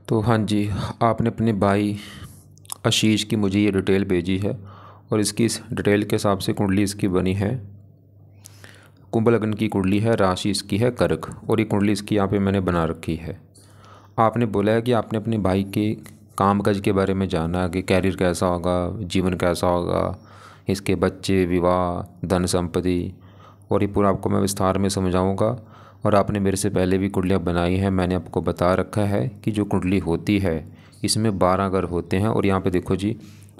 तो हाँ जी, आपने अपने भाई आशीष की मुझे ये डिटेल भेजी है और इसकी इस डिटेल के हिसाब से कुंडली इसकी बनी है। कुंभ लग्न की कुंडली है, राशि इसकी है कर्क और ये कुंडली इसकी यहाँ पे मैंने बना रखी है। आपने बोला है कि आपने अपने भाई के काम काज के बारे में जाना कि कैरियर कैसा होगा, जीवन कैसा होगा, इसके बच्चे, विवाह, धन संपत्ति, और ये पूरा आपको मैं विस्तार में समझाऊंगा। और आपने मेरे से पहले भी कुंडलियाँ बनाई हैं, मैंने आपको बता रखा है कि जो कुंडली होती है इसमें 12 घर होते हैं। और यहाँ पे देखो जी,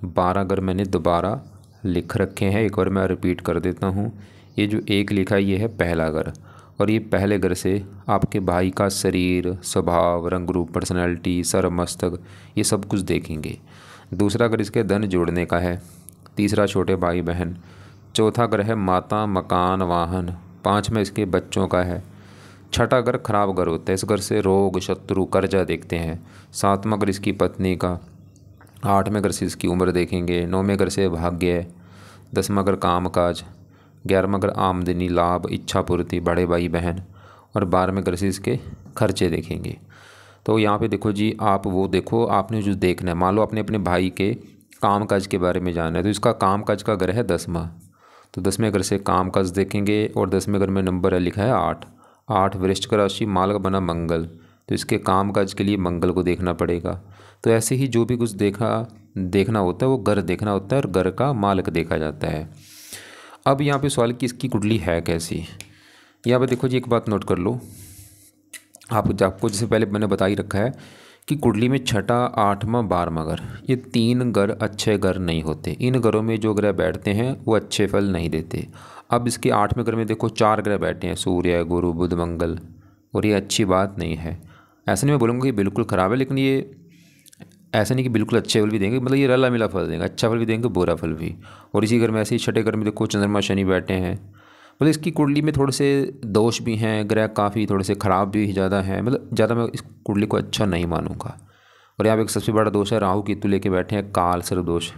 12 घर मैंने दोबारा लिख रखे हैं। एक बार मैं रिपीट कर देता हूँ। ये जो एक लिखा है ये है पहला घर, और ये पहले घर से आपके भाई का शरीर, स्वभाव, रंग रूप, पर्सनैलिटी, सर, मस्तक, ये सब कुछ देखेंगे। दूसरा घर इसके धन जोड़ने का है। तीसरा छोटे भाई बहन। चौथा घर है माता, मकान, वाहन। पाँचवें इसके बच्चों का है। छठा घर खराब घर होता है, इस घर से रोग, शत्रु, कर्जा देखते हैं। सातवां घर इसकी पत्नी का। आठवें घर से इसकी उम्र देखेंगे। नौवें घर से भाग्य। दसवां घर काम काज। 11वां घर आमदनी, लाभ, इच्छा पूर्ति, बड़े भाई बहन। और 12वें घर से इसके खर्चे देखेंगे। तो यहाँ पे देखो जी, आप वो देखो, आपने जो देखना है, मान लो आपने अपने भाई के काम काज के बारे में जानना है तो इसका काम काज का घर है 10वां, तो 10वें घर से काम काज देखेंगे। और 10वें घर में नंबर है लिखा है 8। 8 वृश्चिक राशि, माल का बना मंगल, तो इसके काम काज के लिए मंगल को देखना पड़ेगा। तो ऐसे ही जो भी कुछ देखना होता है वो घर देखना होता है और घर का मालक देखा जाता है। अब यहाँ पे सवाल कि इसकी कुंडली है कैसी। यहाँ पे देखो जी, एक बात नोट कर लो। आपको जैसे पहले मैंने बता ही रखा है कि कुंडली में छठा, 8वां, 12वां घर, ये 3 घर अच्छे घर नहीं होते। इन घरों में जो ग्रह बैठते हैं वो अच्छे फल नहीं देते। अब इसके 8वें घर में देखो 4 ग्रह बैठे हैं, सूर्य, गुरु, बुध, मंगल, और ये अच्छी बात नहीं है। ऐसा नहीं मैं बोलूँगा कि बिल्कुल ख़राब है, लेकिन ये ऐसा नहीं कि बिल्कुल अच्छे फल भी देंगे, मतलब ये रला मिला फल देंगे, अच्छा फल भी देंगे, बुरा फल भी। और इसी घर में ऐसे ही छठे घर में देखो चंद्रमा, शनि बैठे हैं। मतलब इसकी कुंडली में थोड़े से दोष भी हैं, ग्रह काफ़ी थोड़े से ख़राब भी ज़्यादा हैं, मतलब ज़्यादा मैं इस कुंडली को अच्छा नहीं मानूंगा। और यहाँ पे एक सबसे बड़ा दोष है, राहु केतु लेके बैठे हैं, काल सर्प दोष।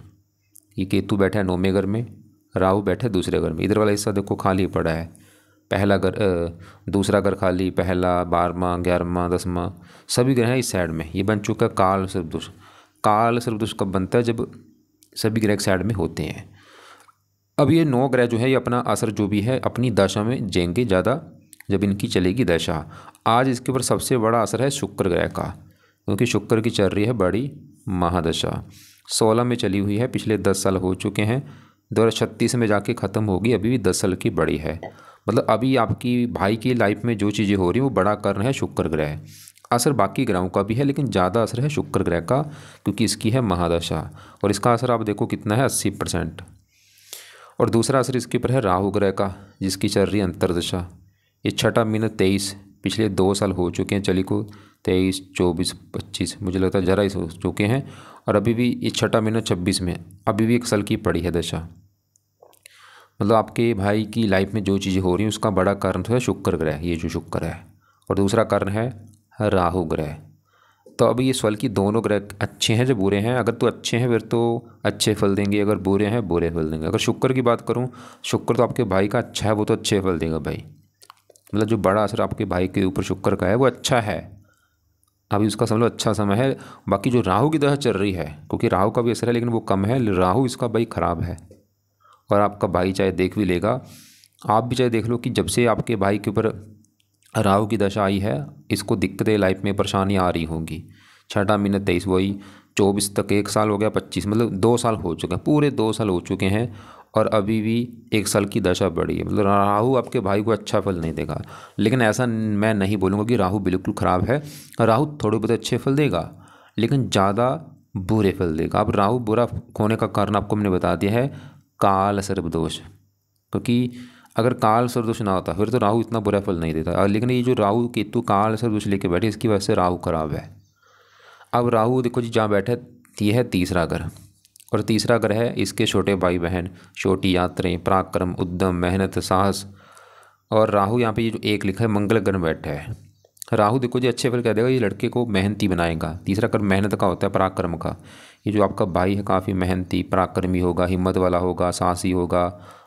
ये केतु बैठा है 9वें घर में, राहु बैठा है दूसरे घर में। इधर वाला हिस्सा देखो खाली पड़ा है, पहला घर, दूसरा घर खाली, पहला, 12वां, 11वां, 10वां, सभी ग्रह हैं इस साइड में। ये बन चुका काल सर्प दोष। काल सर्प दोष कब बनता है? जब सभी ग्रह एक साइड में होते हैं। अब ये 9 ग्रह जो है ये अपना असर जो भी है अपनी दशा में देंगे ज़्यादा, जब इनकी चलेगी दशा। आज इसके ऊपर सबसे बड़ा असर है शुक्र ग्रह का, क्योंकि शुक्र की चल रही है बड़ी महादशा। 16 में चली हुई है, पिछले 10 साल हो चुके हैं, 2036 में जाके ख़त्म होगी, अभी भी 10 साल की बड़ी है। मतलब अभी आपकी भाई की लाइफ में जो चीज़ें हो रही हैं वो बड़ा कारण है शुक्र ग्रह। असर बाकी ग्रहों का भी है, लेकिन ज़्यादा असर है शुक्र ग्रह का, क्योंकि इसकी है महादशा। और इसका असर आप देखो कितना है, 80%। और दूसरा असर इसके ऊपर है राहु ग्रह का, जिसकी चल रही है अंतर्दशा। ये छठा महीना 23, पिछले 2 साल हो चुके हैं चली को, 23, 24, 25, मुझे लगता है ज़रा ही हो चुके हैं। और अभी भी ये छठा महीना 26 में, अभी भी 1 साल की पड़ी है दशा। मतलब आपके भाई की लाइफ में जो चीज़ें हो रही हैं उसका बड़ा कारण तो है शुक्र ग्रह, ये जो शुक्र है। और दूसरा कारण है राहु ग्रह। तो अब ये सवाल कि दोनों ग्रह अच्छे हैं जो बुरे हैं, अगर तो अच्छे हैं फिर तो अच्छे फल देंगे, अगर बुरे हैं बुरे फल देंगे। अगर शुक्र की बात करूं, शुक्र तो आपके भाई का अच्छा है, वो तो अच्छे फल देगा भाई। मतलब जो बड़ा असर आपके भाई के ऊपर शुक्र का है वो अच्छा है, अभी उसका समझ लो अच्छा समय है। बाकी जो राहु की दशा चल रही है, क्योंकि राहु का भी असर है लेकिन वो कम है, राहु इसका भाई ख़राब है। और आपका भाई चाहे देख भी लेगा, आप भी चाहे देख लो कि जब से आपके भाई के ऊपर राहु की दशा आई है इसको दिक्कतें लाइफ में परेशानी आ रही होंगी। छठा महीना 23, वही 24 तक 1 साल हो गया, 25 मतलब 2 साल हो चुके हैं, पूरे 2 साल हो चुके हैं। और अभी भी 1 साल की दशा बढ़ी है। मतलब राहु आपके भाई को अच्छा फल नहीं देगा, लेकिन ऐसा मैं नहीं बोलूँगा कि राहु बिल्कुल ख़राब है। राहु थोड़े बहुत अच्छे फल देगा, लेकिन ज़्यादा बुरे फल देगा। अब राहु बुरा होने का कारण आपको मैंने बता दिया है, काल सर्प दोष। क्योंकि अगर काल सर्प दोष ना होता फिर तो राहु इतना बुरा फल नहीं देता, लेकिन ये जो राहु केतु काल सर्प दोष लेके बैठे इसकी वजह से राहु खराब है। अब राहु देखो जी जहाँ बैठे, ये है तीसरा घर, और तीसरा घर है इसके छोटे भाई बहन, छोटी यात्राएं, पराक्रम, उद्यम, मेहनत, साहस। और राहु यहाँ पे ये जो एक लिखा है मंगल ग्रह बैठा है। राहु देखो जी अच्छे फल कह देगा, ये लड़के को मेहनती बनाएगा। तीसरा कर मेहनत का होता है, पराक्रम का। ये जो आपका भाई है काफ़ी मेहनती, पराक्रमी होगा, हिम्मत वाला होगा, साहसी होगा,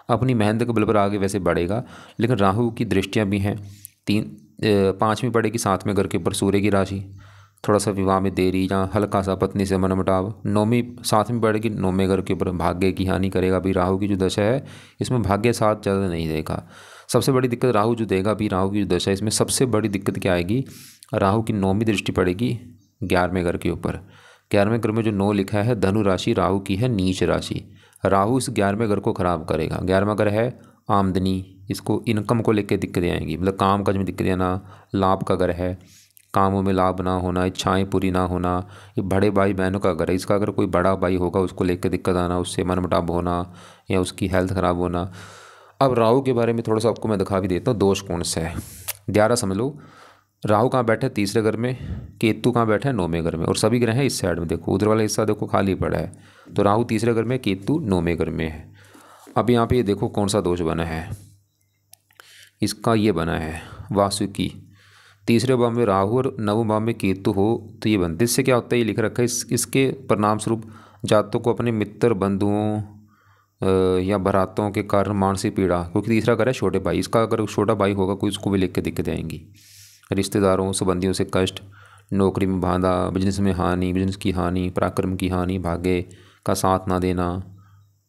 अपनी मेहनत के बल पर आगे वैसे बढ़ेगा। लेकिन राहु की दृष्टियाँ भी हैं, 5वीं पड़ेगी 7वें घर के ऊपर सूर्य की राशि, थोड़ा सा विवाह में देरी या हल्का सा पत्नी से मनमुटाव। नौवीं साथ में बढ़ेगी, नौवें घर के ऊपर भाग्य की हानि करेगा। भी राहु की जो दशा है इसमें भाग्य साथ ज़्यादा नहीं देगा। सबसे बड़ी दिक्कत राहु जो देगा, भी राहु की जो दशा है इसमें सबसे बड़ी दिक्कत क्या आएगी, राहु की नौवीं दृष्टि पड़ेगी 11वें घर के ऊपर। 11वें घर में जो 9 लिखा है, धनु राशि राहु की है नीच राशि। राहु इस 11वें घर को खराब करेगा। 11वां घर है आमदनी, इसको इनकम को लेकर दिक्कतें आएंगी, मतलब काम काज में दिक्कतें आना। लाभ का घर है, कामों में लाभ ना होना, इच्छाएं पूरी ना होना। ये बड़े भाई बहनों का घर है, इसका अगर कोई बड़ा भाई होगा उसको लेकर दिक्कत आना, उससे मनमुटाव होना या उसकी हेल्थ खराब होना। अब राहु के बारे में थोड़ा सा आपको मैं दिखा भी देता हूँ, दोष कौन सा है। 11 समझ लो, राहु कहाँ बैठा है, तीसरे घर में। केतु कहाँ बैठा है, 9वें घर में। और सभी ग्रह हैं इस साइड में, देखो उधर वाला हिस्सा देखो खाली पड़ा है। तो राहु तीसरे घर में, केतु 9वें घर में है। अब यहाँ पे ये देखो कौन सा दोष बना है, इसका ये बना है वासुकी। तीसरे भाव में राहु और 9वें भाव में केतु हो तो ये बनते। इससे क्या होता है, ये लिख रखा है इसके परिणाम स्वरूप जातकों को अपने मित्र बंधुओं या बरातों के कारण मानसिक पीड़ा, क्योंकि तीसरा घर है छोटे भाई, इसका अगर छोटा भाई होगा कोई उसको भी लिख के दिक्कतें आएंगी। रिश्तेदारों संबंधियों से कष्ट, नौकरी में बाधा, बिजनेस में हानि, बिजनेस की हानि, पराक्रम की हानि, भाग्य का साथ ना देना,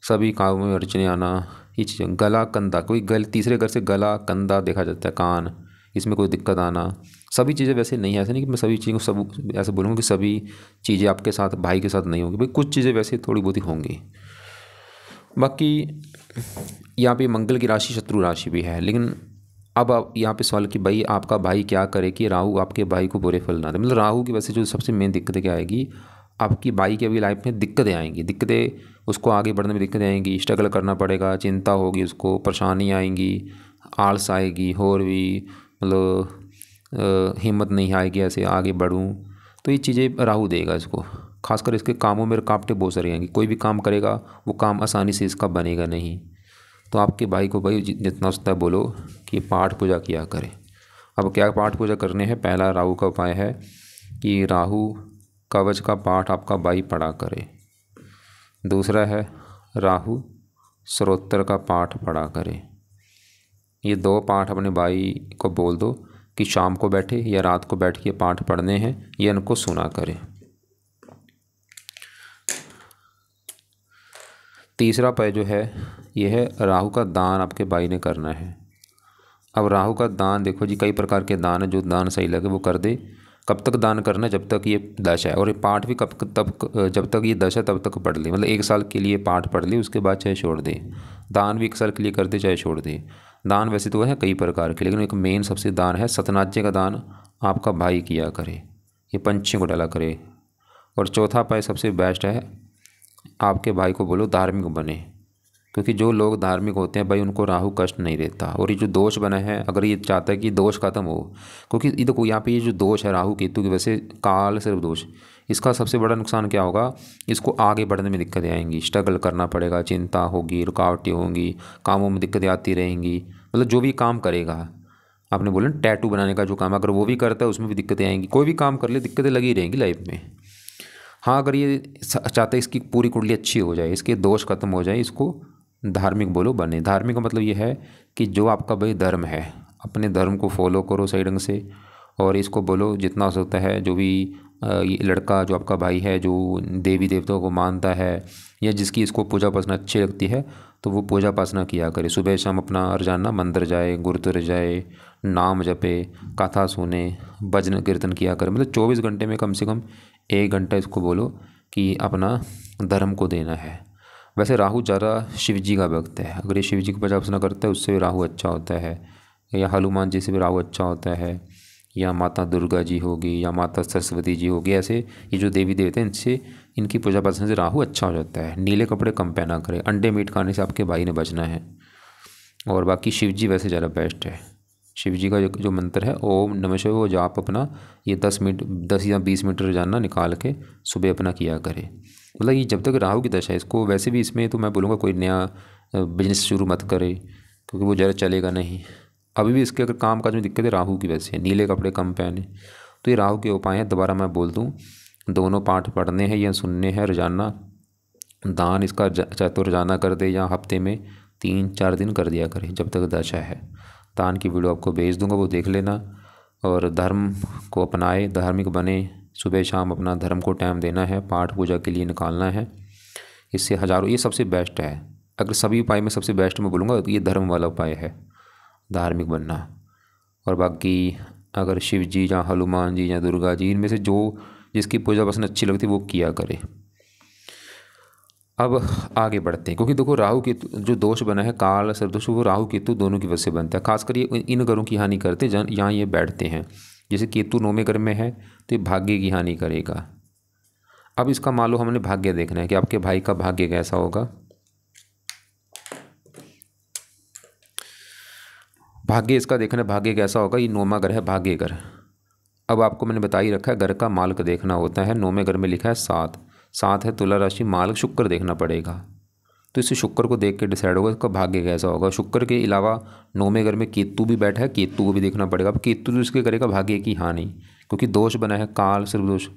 सभी कामों में अड़चने आना। ये चीज़ें, गला कंधा, कोई तीसरे घर से गला कंधा देखा जाता है, कान, इसमें कोई दिक्कत आना। सभी चीज़ें वैसे नहीं है, ऐसे नहीं कि मैं सभी चीज़ों को सब ऐसे बोलूँगा कि सभी चीज़ें आपके साथ भाई के साथ नहीं होंगी, भाई कुछ चीज़ें वैसे थोड़ी बहुत ही होंगी। बाकी यहाँ पे मंगल की राशि शत्रु राशि भी है। लेकिन अब आप यहाँ पे सवाल कि भाई आपका भाई क्या करे कि राहु आपके भाई को बुरे फल ना दे। मतलब राहु की वजह से जो सबसे मेन दिक्कत क्या आएगी, आपकी भाई की अभी लाइफ में दिक्कतें आएंगी। दिक्कतें, उसको आगे बढ़ने में दिक्कतें आएंगी, स्ट्रगल करना पड़ेगा, चिंता होगी, उसको परेशानी आएंगी, आलस आएगी, और भी मतलब हिम्मत नहीं आएगी ऐसे आगे बढ़ूँ। तो ये चीज़ें राहु देगा इसको। खासकर इसके कामों में रुकावटें बहुत सारी आएंगी, कोई भी काम करेगा वो काम आसानी से इसका बनेगा नहीं। तो आपके भाई को भाई जितना होता है बोलो कि पाठ पूजा किया करे। अब क्या पाठ पूजा करने हैं, पहला राहु का उपाय है कि राहु कवच का पाठ आपका भाई पढ़ा करे। दूसरा है राहु स्तोत्र का पाठ पढ़ा करे। ये 2 पाठ अपने भाई को बोल दो कि शाम को बैठे या रात को बैठ के पाठ पढ़ने हैं, ये इनको सुना करे। तीसरा उपाय जो है ये है राहु का दान आपके भाई ने करना है। अब राहु का दान देखो जी, कई प्रकार के दान है, जो दान सही लगे वो कर दे। कब तक दान करना है, जब तक ये दशा है। और ये पाठ भी जब तक ये दशा तब तक पढ़ ले, मतलब 1 साल के लिए पाठ पढ़ ले, उसके बाद चाहे छोड़ दे। दान भी 1 साल के लिए कर दे चाहे छोड़ दे। दान वैसे तो है कई प्रकार के, लेकिन एक मेन सबसे दान है सतनाज्य का दान आपका भाई किया करे, ये पंछियों को डाला करे। और चौथा उपाय सबसे बेस्ट है, आपके भाई को बोलो धार्मिक बने, क्योंकि जो लोग धार्मिक होते हैं भाई उनको राहु कष्ट नहीं देता। और ये जो दोष बना है, अगर ये चाहता है कि दोष खत्म हो, क्योंकि ये देखो यहाँ पे ये जो दोष है राहु केतु की वजह से, काल सिर्फ दोष, इसका सबसे बड़ा नुकसान क्या होगा, इसको आगे बढ़ने में दिक्कतें आएंगी, स्ट्रगल करना पड़ेगा, चिंता होगी, रुकावटें होंगी, कामों में दिक्कतें आती रहेंगी। मतलब जो भी काम करेगा, आपने बोला टैटू बनाने का जो काम, अगर वो भी करता है उसमें भी दिक्कतें आएंगी। कोई भी काम कर ले दिक्कतें लगी रहेंगी लाइफ में। हाँ, अगर ये चाहता है इसकी पूरी कुंडली अच्छी हो जाए, इसके दोष खत्म हो जाए, इसको धार्मिक बोलो बने। धार्मिक का मतलब ये है कि जो आपका भाई धर्म है, अपने धर्म को फॉलो करो सही ढंग से। और इसको बोलो जितना हो सकता है, जो भी ये लड़का जो आपका भाई है जो देवी देवताओं को मानता है या जिसकी इसको पूजा उपासना अच्छी लगती है, तो वो पूजा उपासना किया करे। सुबह शाम अपना रोजाना मंदिर जाए, गुरुद्वारे जाए, नाम जपे, कथा सुने, भजन कीर्तन किया करे। मतलब 24 घंटे में कम से कम 1 घंटा इसको बोलो कि अपना धर्म को देना है। वैसे राहु ज़्यादा शिव जी का भक्त है, अगर ये शिव जी की पूजा अर्चना करता है उससे भी राहु अच्छा होता है, या हनुमान जी से भी राहु अच्छा होता है, या माता दुर्गा जी होगी, या माता सरस्वती जी होगी। ऐसे ये जो देवी देवते हैं इनसे, इनकी पूजा अर्चना से राहु अच्छा हो जाता है। नीले कपड़े कम पहना करें, अंडे मीट खाने से आपके भाई ने बचना है। और बाकी शिव जी वैसे ज़्यादा बेस्ट है। शिव जी का जो मंत्र है ओम नमः शिवाय, वो जाप अपना ये 10 या 20 मिनट रोजाना निकाल के सुबह अपना किया करे। मतलब ये जब तक राहु की दशा है, इसको वैसे भी इसमें तो मैं बोलूँगा कोई नया बिजनेस शुरू मत करे, क्योंकि वो ज़्यादा चलेगा नहीं। अभी भी इसके अगर काम काज में दिक्कत है राहु की वजह से, नीले कपड़े कम पहने। तो ये राहु के उपाय हैं। दोबारा मैं बोल दूँ, दोनों पाठ पढ़ने हैं या सुनने हैं रोजाना। दान इसका चाहे तो रोजाना कर दे या हफ्ते में 3-4 दिन कर दिया करें जब तक दशा है। दान की वीडियो आपको भेज दूंगा, वो देख लेना। और धर्म को अपनाए, धार्मिक बने, सुबह शाम अपना धर्म को टाइम देना है, पाठ पूजा के लिए निकालना है। इससे हज़ारों, ये सबसे बेस्ट है। अगर सभी उपाय में सबसे बेस्ट मैं बोलूँगा तो ये धर्म वाला उपाय है, धार्मिक बनना। और बाकी अगर शिव जी या हनुमान जी या दुर्गा जी, इनमें से जो जिसकी पूजा पसंद अच्छी लगती है वो किया करे। अब आगे बढ़ते हैं, क्योंकि देखो राहु केतु जो दोष बना है, काल सर्वदोष, वो राहु केतु दोनों की वजह से बनता है। खासकर ये इन घरों की हानि करते हैं यहाँ ये बैठते हैं। जैसे केतु 9वें घर में है तो ये भाग्य की हानि करेगा। अब इसका मान लो हमने भाग्य देखना है कि आपके भाई का भाग्य कैसा होगा। भाग्य इसका देखना है, भाग्य कैसा होगा। ये 9वां घर है भाग्य घर। अब आपको मैंने बता ही रखा है, घर का मालिक देखना होता है। 9वें घर में लिखा है 7 है तुला राशि, मालिक शुक्र देखना पड़ेगा। तो इसे शुक्र को देख के डिसाइड होगा इसका भाग्य कैसा होगा। शुक्र के अलावा 9वें घर में केतु भी बैठा है, केतु को भी देखना पड़ेगा। अब केतु तो इसके करेगा भाग्य की हानि, क्योंकि दोष बना है काल सर्वदोष।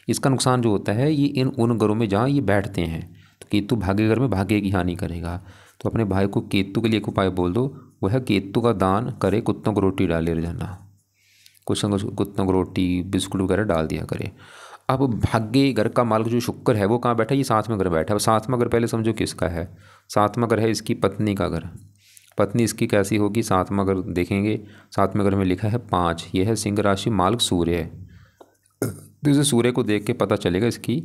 इसका नुकसान जो होता है ये उन घरों में जहाँ ये बैठते हैं। तो केतु भाग्य घर में भाग्य की हानि करेगा। तो अपने भाई को केतु के लिए एक उपाय बोल दो, वह है केतु का दान करे, कुत्तों को रोटी डाले रोजाना, कुत्तों को रोटी बिस्कुट वगैरह डाल दिया करे। अब भाग्य घर का मालिक जो शुक्र है वो कहाँ बैठा है, ये 7वें घर बैठा है। अब 7वां घर पहले समझो किसका है। 7वां घर है इसकी पत्नी का घर। पत्नी इसकी कैसी होगी, 7वां घर देखेंगे। 7वें घर में लिखा है 5, यह है सिंह राशि, मालिक सूर्य है। तो इसे सूर्य को देख के पता चलेगा इसकी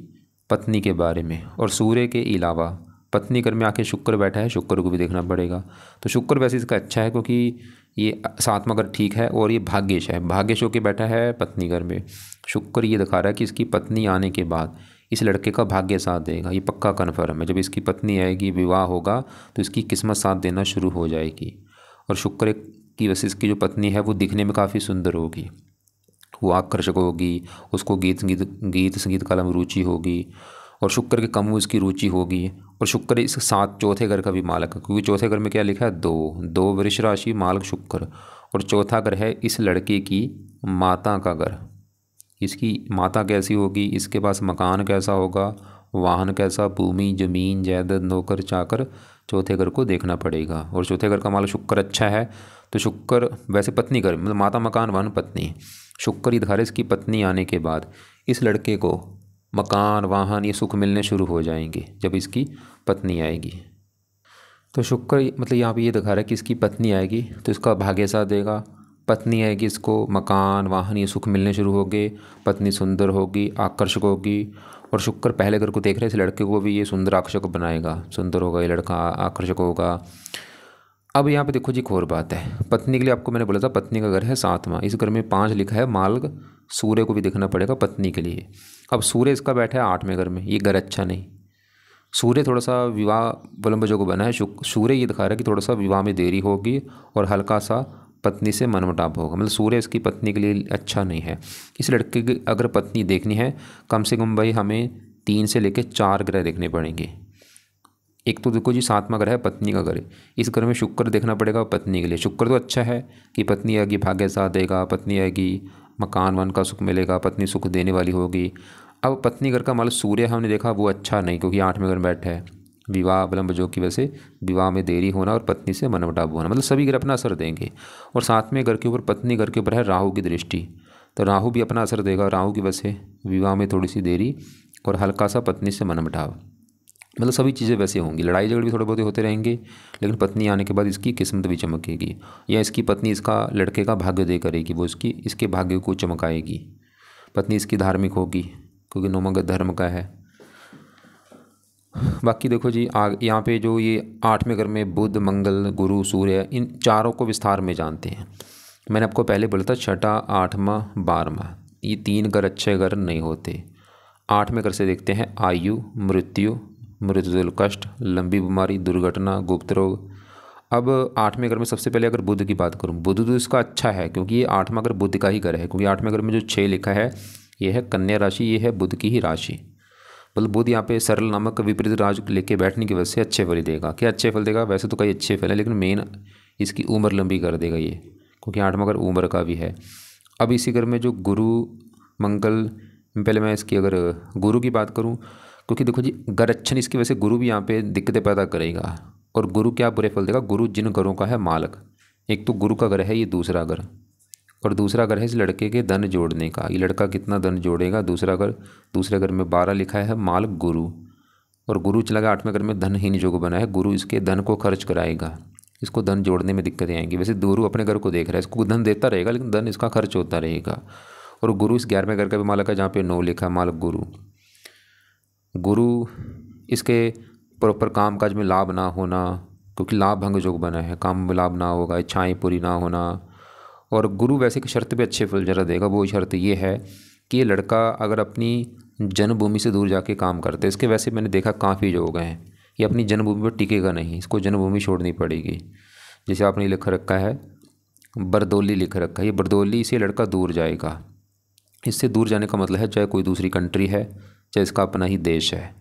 पत्नी के बारे में। और सूर्य के अलावा पत्नी घर में आके शुक्र बैठा है, शुक्र को भी देखना पड़ेगा। तो शुक्र वैसे इसका अच्छा है, क्योंकि ये 7वां घर ठीक है और ये भाग्यश है, भाग्यश होकर बैठा है पत्नी घर में। शुक्र ये दिखा रहा है कि इसकी पत्नी आने के बाद इस लड़के का भाग्य साथ देगा, ये पक्का कन्फर्म है। जब इसकी पत्नी आएगी, विवाह होगा, तो इसकी किस्मत साथ देना शुरू हो जाएगी। और शुक्र की वजह से इसकी जो पत्नी है वो दिखने में काफ़ी सुंदर होगी, वो आकर्षक होगी, उसको गीत संगीत कला में रुचि होगी। और शुक्र के कम में उसकी रुचि होगी। और शुक्र इस 7 घर का भी मालिक है, क्योंकि चौथे घर में क्या लिखा है 2 वृष राशि, मालिक शुक्र। और चौथा घर है इस लड़के की माता का घर। इसकी माता कैसी होगी, इसके पास मकान कैसा होगा, वाहन कैसा, भूमि जमीन जायदाद नौकर चाकर, चौथे घर को देखना पड़ेगा। और चौथे घर का मालिक शुक्र अच्छा है। तो शुक्र वैसे पत्नी घर मतलब माता मकान वाहन पत्नी, शुक्र ही दिखा रहा है इसकी पत्नी आने के बाद इस लड़के को मकान वाहन ये सुख मिलने शुरू हो जाएंगे जब इसकी पत्नी आएगी। तो शुक्र मतलब यहाँ पे ये दिखा रहा है कि इसकी पत्नी आएगी तो इसका भाग्य साथ देगा। पत्नी आएगी, इसको मकान वाहन ये सुख मिलने शुरू होंगे, पत्नी सुंदर होगी, आकर्षक होगी। और शुक्र पहले घर को देख रहे हैं, इस लड़के को भी ये सुंदर आकर्षक बनाएगा, सुंदर होगा ये लड़का, आकर्षक होगा। अब यहाँ पे देखो जी एक और बात है, पत्नी के लिए आपको मैंने बोला था पत्नी का घर है 7वां, इस घर में 5 लिखा है, मालिक सूर्य को भी देखना पड़ेगा पत्नी के लिए। अब सूर्य इसका बैठा है 8वें घर में, ये घर अच्छा नहीं। सूर्य थोड़ा सा विवाह विलंब को बना है। सूर्य ये दिखा रहा है कि थोड़ा सा विवाह में देरी होगी और हल्का सा पत्नी से मनमुटाव होगा, मतलब सूर्य इसकी पत्नी के लिए अच्छा नहीं है। इस लड़के की अगर पत्नी देखनी है कम से कम भाई हमें 3 से लेकर 4 ग्रह देखने पड़ेंगे। एक तो देखो जी 7वां घर है पत्नी का घर, इस घर में शुक्र देखना पड़ेगा पत्नी के लिए। शुक्र तो अच्छा है कि पत्नी आएगी भाग्य साथ देगा, पत्नी आएगी मकान वन का सुख मिलेगा, पत्नी सुख देने वाली होगी। अब पत्नी घर का मतलब सूर्य हमने देखा वो अच्छा नहीं, क्योंकि 8वें घर में बैठा है, विवाह विलंब योग की वजह से विवाह में देरी होना और पत्नी से मनमुटाव होना, मतलब सभी घर अपना असर देंगे। और 7वें घर के ऊपर पत्नी घर के ऊपर है राहु की दृष्टि, तो राहु भी अपना असर देगा। राहु की वजह से विवाह में थोड़ी सी देरी और हल्का सा पत्नी से मनमुटाव, मतलब सभी चीज़ें वैसे होंगी। लड़ाई झगड़े भी थोड़े बहुत होते रहेंगे, लेकिन पत्नी आने के बाद इसकी किस्मत भी चमकेगी, या इसकी पत्नी इसका लड़के का भाग्य दे करेगी, वो इसके भाग्य को चमकाएगी। पत्नी इसकी धार्मिक होगी क्योंकि 9वां घर धर्म का है। बाकी देखो जी यहाँ पे जो ये 8वें घर में बुध मंगल गुरु सूर्य, इन चारों को विस्तार में जानते हैं। मैंने आपको पहले बोला था 6ठा 8वां 12वां, ये 3 घर अच्छे घर नहीं होते। 8वें घर से देखते हैं आयु, मृत्यु कष्ट, लंबी बीमारी, दुर्घटना, गुप्त रोग। अब 8वें घर में सबसे पहले अगर बुध की बात करूं, बुध तो इसका अच्छा है क्योंकि ये 8वां घर बुध का ही घर है, क्योंकि 8वें घर में जो 6 लिखा है ये है कन्या राशि, ये है बुध की ही राशि। मतलब बुध यहाँ पे सरल नामक विपरीत राज लेके बैठने की वजह से अच्छे फल देगा। क्या अच्छे फल देगा, वैसे तो कई अच्छे फल है, लेकिन मेन इसकी उम्र लंबी कर देगा ये, क्योंकि 8वां घर उम्र का भी है। अब इसी घर में जो गुरु मंगल, पहले मैं इसकी अगर गुरु की बात करूँ, क्योंकि देखो जी घर अच्छा नहीं, इसकी वजह से गुरु भी यहाँ पे दिक्कतें पैदा करेगा। और गुरु क्या बुरे फल देगा, गुरु जिन घरों का है मालक, एक तो गुरु का घर है ये दूसरा घर, और दूसरा घर है इस लड़के के धन जोड़ने का। ये लड़का कितना धन जोड़ेगा। दूसरा घर, दूसरे घर में 12 लिखा है मालक गुरु, और गुरु चला गया 8वें घर में, धनहीन योग बना है। गुरु इसके धन को खर्च कराएगा, इसको धन जोड़ने में दिक्कतें आएंगी। वैसे गुरु अपने घर को देख रहा है, इसको धन देता रहेगा लेकिन धन इसका खर्च होता रहेगा। और गुरु इस 11वें घर का भी मालक है जहाँ पे 9 लिखा है मालक गुरु। गुरु इसके प्रॉपर काम काज में लाभ ना होना, क्योंकि लाभ भंग योग बना है, काम में लाभ ना होगा, इच्छाएं पूरी ना होना। और गुरु वैसे की शर्त पे अच्छे फल जरा देगा। वो शर्त ये है कि ये लड़का अगर अपनी जन्मभूमि से दूर जाके काम करते, इसके वैसे मैंने देखा काफ़ी योग हैं, ये अपनी जन्मभूमि पर टिकेगा नहीं, इसको जन्मभूमि छोड़नी पड़ेगी। जैसे आपने लिख रखा है बरदौली लिख रखा है, ये बरदौली से लड़का दूर जाएगा। इससे दूर जाने का मतलब है चाहे कोई दूसरी कंट्री है, चाहे इसका अपना ही देश है,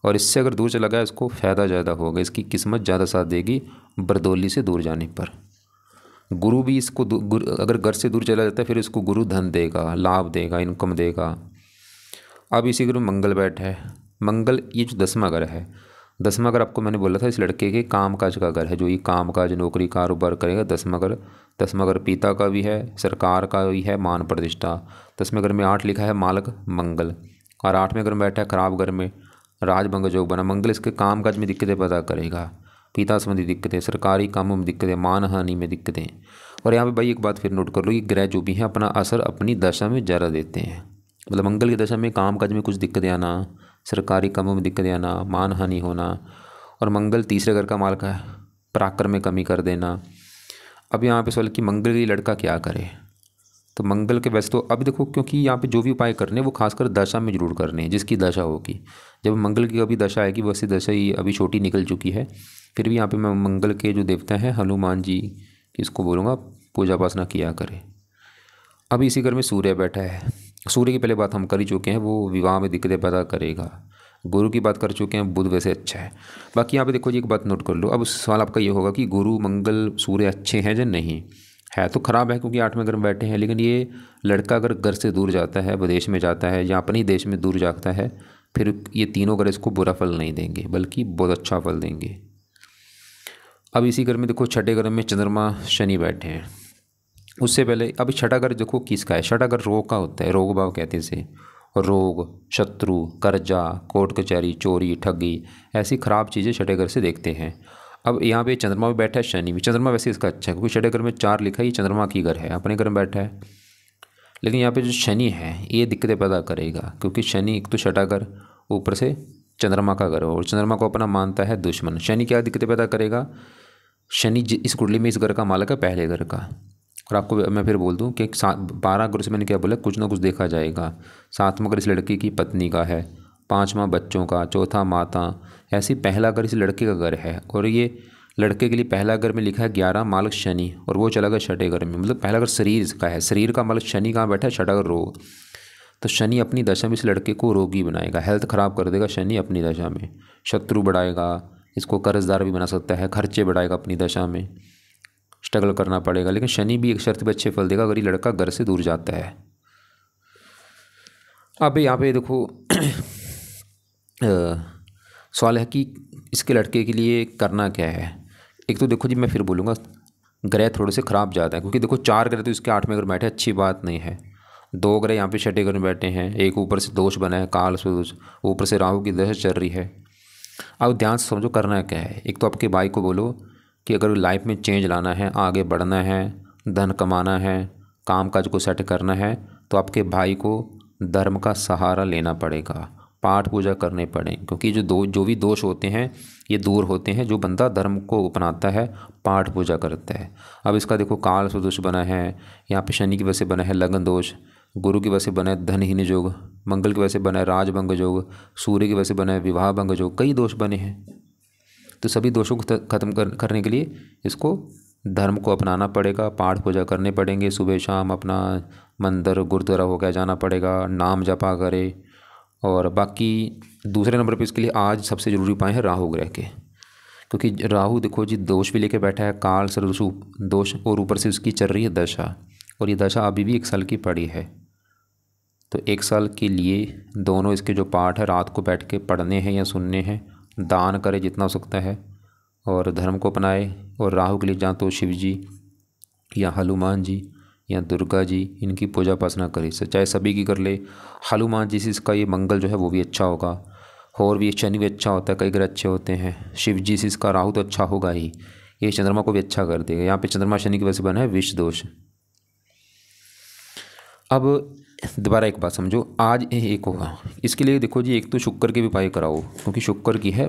और इससे अगर दूर चला गया इसको फ़ायदा ज़्यादा होगा, इसकी किस्मत ज़्यादा साथ देगी बरदौली से दूर जाने पर। गुरु भी इसको अगर घर से दूर चला जाता है फिर इसको गुरु धन देगा, लाभ देगा, इनकम देगा। अब इसी घर में मंगल बैठा है। मंगल ये जो 10वां घर है, 10वां घर आपको मैंने बोला था इस लड़के के काम काज का घर है, जो ये काम काज नौकरी कारोबार करेगा। 10वां घर पिता का भी है, सरकार का भी है, मान प्रतिष्ठा। 10वें घर में 8 लिखा है मालक मंगल, और 8वें घर में बैठा है खराब घर में, राजभंग योग बना। मंगल इसके काम काज में दिक्कतें पैदा करेगा, पिता संबंधी दिक्कतें, सरकारी कामों में दिक्कतें, मान हानि में दिक्कतें। और यहाँ पे भाई एक बात फिर नोट कर लो, ये ग्रह जो भी हैं अपना असर अपनी दशा में ज़्यादा देते हैं। मतलब मंगल की दशा में काम काज में कुछ दिक्कतें आना, सरकारी कामों में दिक्कतें आना, मान हानि होना। और मंगल तीसरे घर का मालक है, पराक्रम में कमी कर देना। अब यहाँ पे सवाल कि मंगल की लड़का क्या करे। तो मंगल के वैसे तो अभी देखो, क्योंकि यहाँ पे जो भी उपाय करने हैं वो खासकर दशा में जरूर करने हैं, जिसकी दशा होगी। जब मंगल की अभी दशा आएगी, वैसे दशा ही अभी छोटी निकल चुकी है, फिर भी यहाँ पे मैं मंगल के जो देवता हैं हनुमान जी, इसको बोलूँगा पूजा उपासना किया करें। अभी इसी घर में सूर्य बैठा है। सूर्य की पहले बात हम कर ही चुके हैं, वो विवाह में दिक्कतें पैदा करेगा। गुरु की बात कर चुके हैं, बुध वैसे अच्छा है। बाकी यहाँ पे देखो जी एक बात नोट कर लो। अब सवाल आपका ये होगा कि गुरु मंगल सूर्य अच्छे हैं या नहीं। है तो ख़राब है क्योंकि 8वें घर में बैठे हैं, लेकिन ये लड़का अगर घर से दूर जाता है, विदेश में जाता है या अपने ही देश में दूर जाता है, फिर ये तीनों घर इसको बुरा फल नहीं देंगे बल्कि बहुत अच्छा फल देंगे। अब इसी घर में देखो छठे घर में चंद्रमा शनि बैठे हैं। उससे पहले अभी छठा घर देखो किसका है। छठा घर रोग का होता है, रोग भाव कहते हैं इसे। रोग, शत्रु, कर्जा, कोर्ट कचहरी, चोरी, ठगी, ऐसी ख़राब चीज़ें छठे घर से देखते हैं। अब यहाँ पे चंद्रमा भी बैठा है, शनि भी। चंद्रमा वैसे इसका अच्छा है क्योंकि छठे घर में 4 लिखा है, ये चंद्रमा की घर है, अपने घर में बैठा है। लेकिन यहाँ पे जो शनि है ये दिक्कतें पैदा करेगा, क्योंकि शनि एक तो छठा घर, ऊपर से चंद्रमा का घर, और चंद्रमा को अपना मानता है दुश्मन। शनि क्या दिक्कतें पैदा करेगा। शनि इस कुंडली में इस घर का मालक है, पहले घर का। और आपको मैं फिर बोल दूं कि 12 घर से मैंने क्या बोला, कुछ ना कुछ देखा जाएगा। 7वां घर इस लड़के की पत्नी का है, 5वां बच्चों का, चौथा माता। ऐसी पहला घर इस लड़के का घर है, और ये लड़के के लिए पहला घर में लिखा है 11 मालक शनि, और वो चला गया छठे घर में। मतलब पहला घर शरीर इसका है, शरीर का मालक शनि कहाँ बैठा है, छठा घर रोग। तो शनि अपनी दशा में इस लड़के को रोगी बनाएगा, हेल्थ ख़राब कर देगा शनि अपनी दशा में। शत्रु बढ़ाएगा, इसको कर्जदार भी बना सकता है, खर्चे बढ़ाएगा अपनी दशा में, स्ट्रगल करना पड़ेगा। लेकिन शनि भी एक शर्त पे अच्छे फल देगा अगर ये लड़का घर से दूर जाता है। अब यहाँ पे देखो सवाल है कि इसके लड़के के लिए करना क्या है। एक तो देखो जी मैं फिर बोलूँगा ग्रह थोड़े से ख़राब ज़्यादा है, क्योंकि देखो 4 ग्रह तो इसके 8वें घर बैठे, अच्छी बात नहीं है। 2 ग्रह यहाँ पे छठे घर में बैठे हैं, एक ऊपर से दोष बना है, काल से दोष, ऊपर से राहु की दशा चल रही है। अब ध्यान से समझो करना क्या है। एक तो आपके भाई को बोलो कि अगर लाइफ में चेंज लाना है, आगे बढ़ना है, धन कमाना है, काम काज को सेट करना है, तो आपके भाई को धर्म का सहारा लेना पड़ेगा, पाठ पूजा करने पड़ेंगे। क्योंकि जो भी दोष होते हैं ये दूर होते हैं जो बंदा धर्म को अपनाता है, पाठ पूजा करता है। अब इसका देखो काल से दोष बना है, यहाँ पे शनि की वजह से बना है लगन दोष, गुरु की वजह से बना है धनहीन योग, मंगल की वजह से बना है राजभंग योग, सूर्य की वजह से बना है विवाह भंग योग, कई दोष बने हैं। तो सभी दोषों को ख़त्म करने के लिए इसको धर्म को अपनाना पड़ेगा, पाठ पूजा करने पड़ेंगे, सुबह शाम अपना मंदिर गुरुद्वारा हो गया जाना पड़ेगा, नाम जपा करे। और बाकी दूसरे नंबर पे इसके लिए आज सबसे ज़रूरी उपाय है राहु ग्रह के, क्योंकि राहु देखो जी दोष भी लेके बैठा है, काल सरदोष दोष, और ऊपर से उसकी चल रही है दशा, और ये दशा अभी भी 1 साल की पड़ी है। तो 1 साल के लिए दोनों इसके जो पाठ है रात को बैठ के पढ़ने हैं या सुनने हैं, दान करे जितना हो सकता है, और धर्म को अपनाए। और राहु के लिए जहाँ तो शिव जी या हनुमान जी या दुर्गा जी, इनकी पूजा उपासना करे, चाहे सभी की कर ले। हनुमान जी से इसका ये मंगल जो है वो भी अच्छा होगा। और भी शनि भी अच्छा होता है, कई ग्रह अच्छे होते हैं। शिव जी से इसका राहु तो अच्छा होगा ही, ये चंद्रमा को भी अच्छा कर देगा। यहाँ पे चंद्रमा शनि की वजह से बना है विष दोष। अब दोबारा एक बात समझो, आज एक होगा, इसके लिए देखो जी, एक तो शुक्र के भी उपाय कराओ, क्योंकि शुक्र की है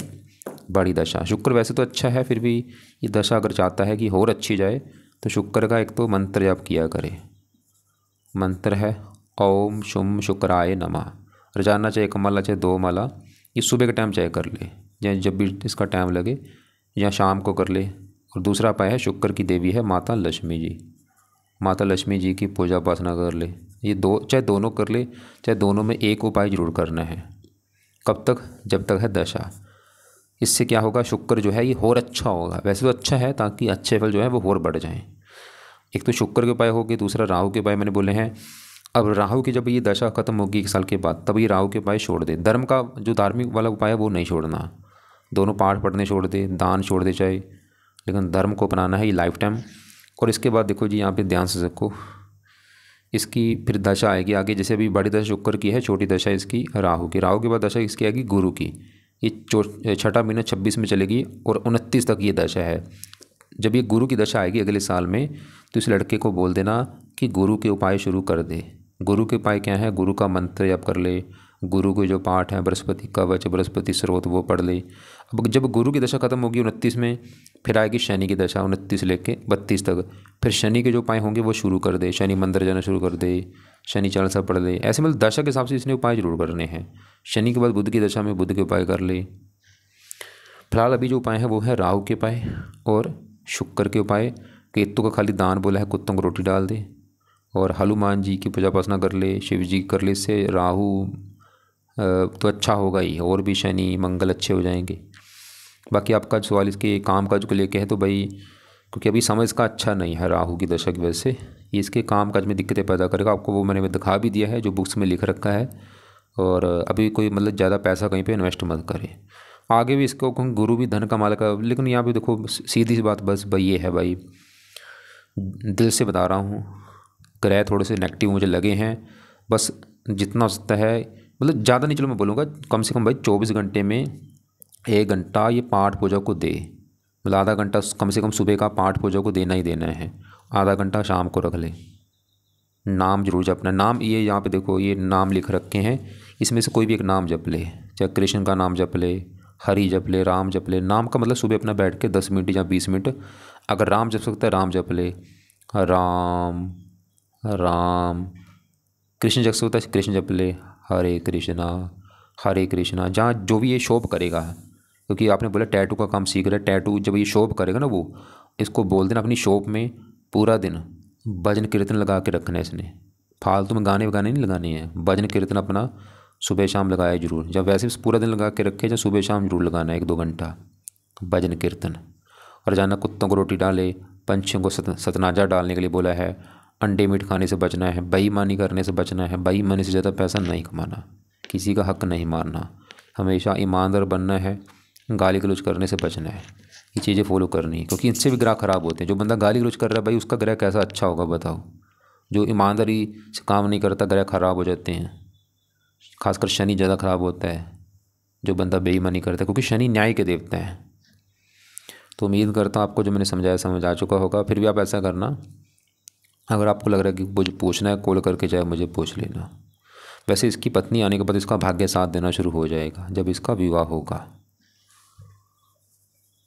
बड़ी दशा। शुक्र वैसे तो अच्छा है, फिर भी ये दशा अगर चाहता है कि और अच्छी जाए तो शुक्र का एक तो मंत्र जाप किया करे। मंत्र है ओम शुम शुक्राय नमः। रोजाना चाहे 1 माला चाहे 2 माला, ये सुबह के टाइम चाहे कर ले, या जब भी इसका टाइम लगे, या शाम को कर ले। और दूसरा उपाय है, शुक्र की देवी है माता लक्ष्मी जी, माता लक्ष्मी जी की पूजा उपासना कर ले। ये दो, चाहे दोनों कर ले, चाहे दोनों में एक उपाय जरूर करना है। कब तक? जब तक है दशा। इससे क्या होगा, शुक्र जो है ये और अच्छा होगा। वैसे तो अच्छा है, ताकि अच्छे फल जो है वो और बढ़ जाएं। एक तो शुक्र के उपाय हो गए, दूसरा राहु के उपाय मैंने बोले हैं। अब राहु की जब ये दशा खत्म होगी 1 साल के बाद, तब ये राहु के उपाय छोड़ दे। धर्म का जो धार्मिक वाला उपाय है वो नहीं छोड़ना, दोनों पाठ पढ़ने छोड़ दे, दान छोड़ दे चाहे, लेकिन धर्म को अपनाना है ये लाइफ टाइम। और इसके बाद देखो जी, यहाँ पे ध्यान से देखो, इसकी फिर दशा आएगी आगे। जैसे अभी बड़ी दशा शुक्र की है, छोटी दशा इसकी राहु की। राहु के बाद दशा इसकी आएगी गुरु की। ये छठा महीना 26 में चलेगी और 29 तक ये दशा है। जब ये गुरु की दशा आएगी अगले साल में, तो इस लड़के को बोल देना कि गुरु के उपाय शुरू कर दे। गुरु के उपाय क्या है? गुरु का मंत्र जप कर ले, गुरु के जो पाठ हैं, बृहस्पति कवच, बृहस्पति स्रोत, वो पढ़ ले। अब जब गुरु की दशा खत्म होगी 29 में, फिर आएगी शनि की दशा 29 लेके 32 तक। फिर शनि के जो उपाय होंगे वो शुरू कर दे, शनि मंदिर जाना शुरू कर दे, शनि चालीसा पढ़ ले। ऐसे मतलब दशा के हिसाब से इसने उपाय जरूर करने हैं। शनि के बाद बुध की दशा में बुध के उपाय कर ले। फिलहाल अभी जो उपाय है वो है राहु के उपाय और शुक्र के उपाय। केतु का खाली दान बोला है, कुत्तों को रोटी डाल दे। और हनुमान जी की पूजा उपासना कर ले, शिव जी कर ले। इससे राहु तो अच्छा होगा ही, और भी शनि मंगल अच्छे हो जाएंगे। बाकी आपका सवाल इसके काम काज को लेके है, तो भाई क्योंकि अभी समय इसका अच्छा नहीं है राहु की दशा की वजह से, ये इसके काम काज में दिक्कतें पैदा करेगा। आपको वो मैंने दिखा भी दिया है जो बुक्स में लिख रखा है। और अभी कोई मतलब ज़्यादा पैसा कहीं पे इन्वेस्ट मत करे। आगे भी इसको गुरु भी धन कमा लेगा। लेकिन यहाँ पे देखो सीधी सी बात बस भाई ये है, भाई दिल से बता रहा हूँ, ग्रह थोड़े से नेगेटिव मुझे लगे हैं। बस जितना हो सकता है, मतलब ज़्यादा नहीं, चलो मैं बोलूँगा कम से कम भाई 24 घंटे में 1 घंटा ये पाठ पूजा को दे। मतलब आधा घंटा कम से कम सुबह का पाठ पूजा को देना ही देना है, आधा घंटा शाम को रख ले। नाम जरूर जपना। नाम ये यहाँ पे देखो, ये नाम लिख रखे हैं, इसमें से कोई भी एक नाम जप ले। चाहे कृष्ण का नाम जप ले, हरि जप ले, राम जप ले। नाम का मतलब सुबह अपना बैठ के 10 मिनट या 20 मिनट, अगर राम जप सकता है राम जप ले, राम राम। कृष्ण जप सकता है कृष्ण जप ले, हरे कृष्णा। जहाँ जो भी ये शोभ करेगा, क्योंकि आपने बोला टैटू का काम सीख रहा है, टैटू जब ये शोभ करेगा ना, वो इसको बोल देना अपनी शॉप में पूरा दिन भजन कीर्तन लगा के रखना है इसने। फालतू में गाने नहीं लगाने हैं, भजन कीर्तन अपना सुबह शाम लगाया जरूर। जब वैसे पूरा दिन लगा के रखे, जब सुबह शाम जरूर लगाना है 1-2 घंटा भजन कीर्तन। और जाना कुत्तों को रोटी डाले, पंछियों को सतनाजा डालने के लिए बोला है, अंडे मीट खाने से बचना है, बेईमानी करने से बचना है, बेईमानी से ज़्यादा पैसा नहीं कमाना, किसी का हक नहीं मारना, हमेशा ईमानदार बनना है, गाली गलौज करने से बचना है। ये चीज़ें फॉलो करनी है, क्योंकि इनसे भी ग्रह खराब होते हैं। जो बंदा गाली गलौज कर रहा है भाई, उसका ग्रह कैसा अच्छा होगा बताओ। जो ईमानदारी से काम नहीं करता, ग्रह खराब हो जाते हैं। खासकर शनि ज़्यादा खराब होता है जो बंदा बेईमानी करता है, क्योंकि शनि न्याय के देवता हैं। तो उम्मीद करता हूँ आपको जो मैंने समझाया समझ आ चुका होगा। फिर भी आप ऐसा करना, अगर आपको लग रहा है कि मुझे पूछना है, कॉल करके चाहे मुझे पूछ लेना। वैसे इसकी पत्नी आने के बाद इसका भाग्य साथ देना शुरू हो जाएगा जब इसका विवाह होगा।